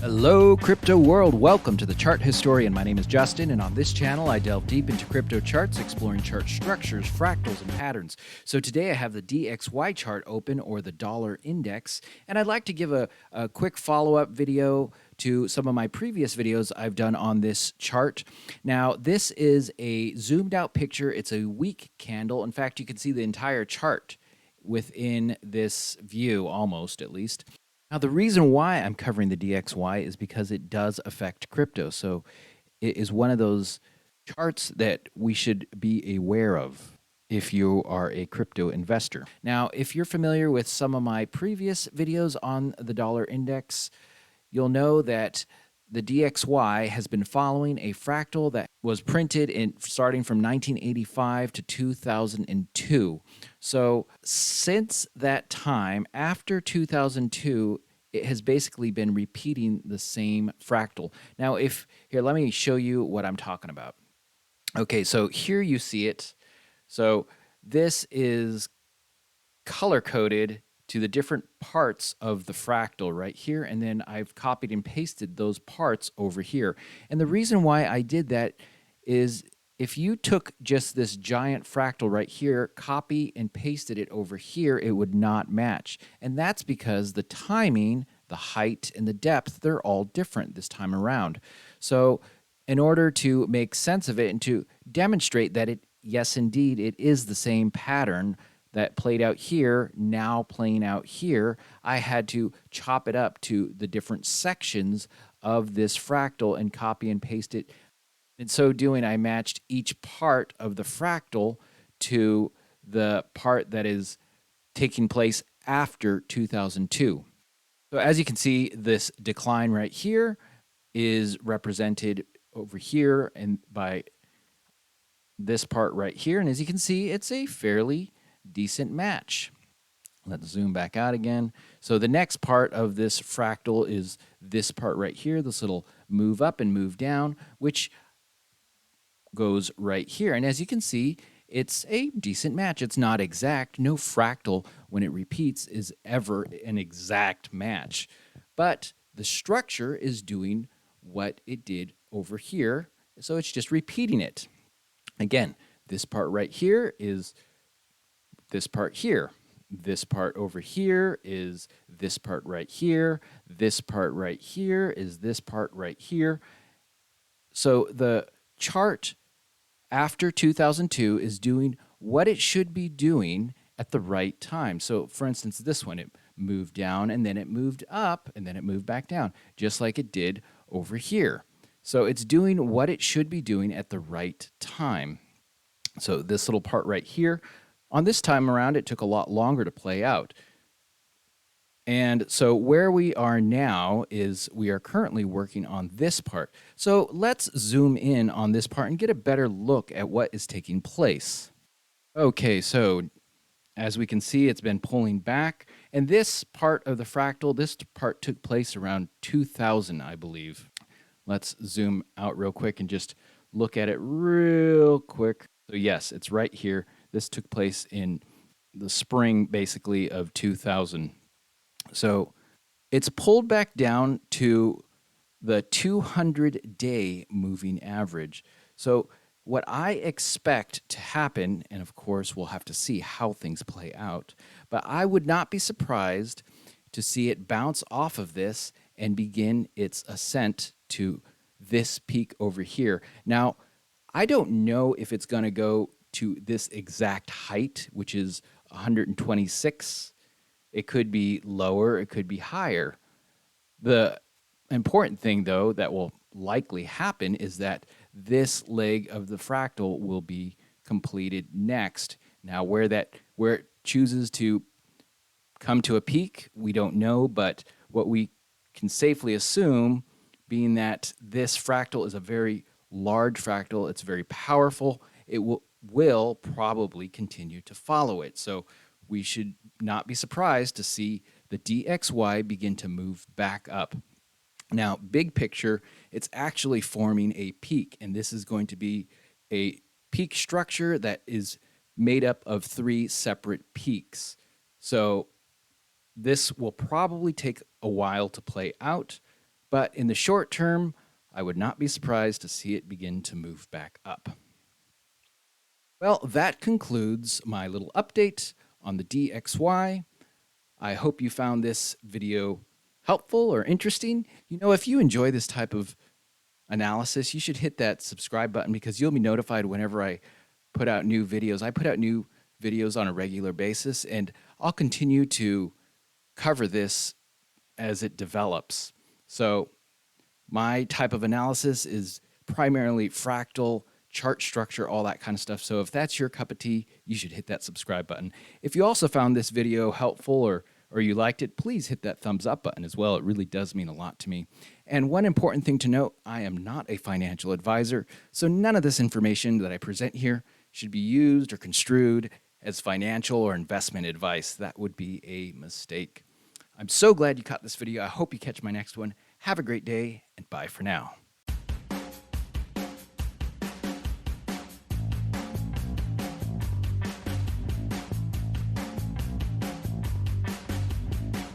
Hello, crypto world. Welcome to the Chart Historian. My name is Justin, and on this channel, I delve deep into crypto charts, exploring chart structures, fractals, and patterns. So today I have the DXY chart open, or the dollar index, and I'd like to give a quick follow-up video to some of my previous videos I've done on this chart. Now, this is a zoomed out picture. It's a week candle. In fact, you can see the entire chart within this view, almost at least. Now, the reason why I'm covering the DXY is because it does affect crypto. So it is one of those charts that we should be aware of if you are a crypto investor. Now, if you're familiar with some of my previous videos on the dollar index, you'll know that the DXY has been following a fractal that was printed starting from 1985 to 2002. So since that time, after 2002, it has basically been repeating the same fractal. Now, let me show you what I'm talking about. Okay, so here you see it. So this is color-coded to the different parts of the fractal right here, and then I've copied and pasted those parts over here. And the reason why I did that is if you took just this giant fractal right here, copy and pasted it over here, it would not match. And that's because the timing, the height, and the depth, they're all different this time around. So in order to make sense of it and to demonstrate that yes, indeed, it is the same pattern that played out here, now playing out here, I had to chop it up to the different sections of this fractal and copy and paste it. In so doing, I matched each part of the fractal to the part that is taking place after 2002. So as you can see, this decline right here is represented over here and by this part right here. And as you can see, it's a fairly decent match. Let's zoom back out again. So the next part of this fractal is this part right here, this little move up and move down, which goes right here. And as you can see, it's a decent match. It's not exact. No fractal, when it repeats, is ever an exact match. But the structure is doing what it did over here, so it's just repeating it. Again, this part right here is this part here. This part over here is this part right here. This part right here is this part right here. So the chart after 2002 is doing what it should be doing at the right time. So for instance, this one, it moved down and then it moved up and then it moved back down, just like it did over here. So it's doing what it should be doing at the right time. So this little part right here, on this time around, it took a lot longer to play out. And so where we are now is we are currently working on this part. So let's zoom in on this part and get a better look at what is taking place. Okay, so as we can see, it's been pulling back. And this part of the fractal, this part took place around 2000, I believe. Let's zoom out real quick and just look at it real quick. So yes, it's right here. This took place in the spring, basically, of 2000. So it's pulled back down to the 200-day moving average. So what I expect to happen, and of course we'll have to see how things play out, but I would not be surprised to see it bounce off of this and begin its ascent to this peak over here. Now, I don't know if it's going to go to this exact height, which is 126. It could be lower, it could be higher. The important thing, though, that will likely happen is that this leg of the fractal will be completed next. Now, where it chooses to come to a peak, we don't know, but what we can safely assume, being that this fractal is a very large fractal, it's very powerful, it will probably continue to follow it. So we should not be surprised to see the DXY begin to move back up. Now, big picture, it's actually forming a peak, and this is going to be a peak structure that is made up of 3 separate peaks. So this will probably take a while to play out, But in the short term, I would not be surprised to see it begin to move back up. Well, that concludes my little update on the DXY. I hope you found this video helpful or interesting. If you enjoy this type of analysis, you should hit that subscribe button because you'll be notified whenever I put out new videos. I put out new videos on a regular basis, and I'll continue to cover this as it develops. So my type of analysis is primarily fractal, chart structure, all that kind of stuff. So if that's your cup of tea, you should hit that subscribe button. If you also found this video helpful or you liked it, please hit that thumbs up button as well. It really does mean a lot to me. And one important thing to note, I am not a financial advisor, so none of this information that I present here should be used or construed as financial or investment advice. That would be a mistake. I'm so glad you caught this video. I hope you catch my next one. Have a great day, and bye for now.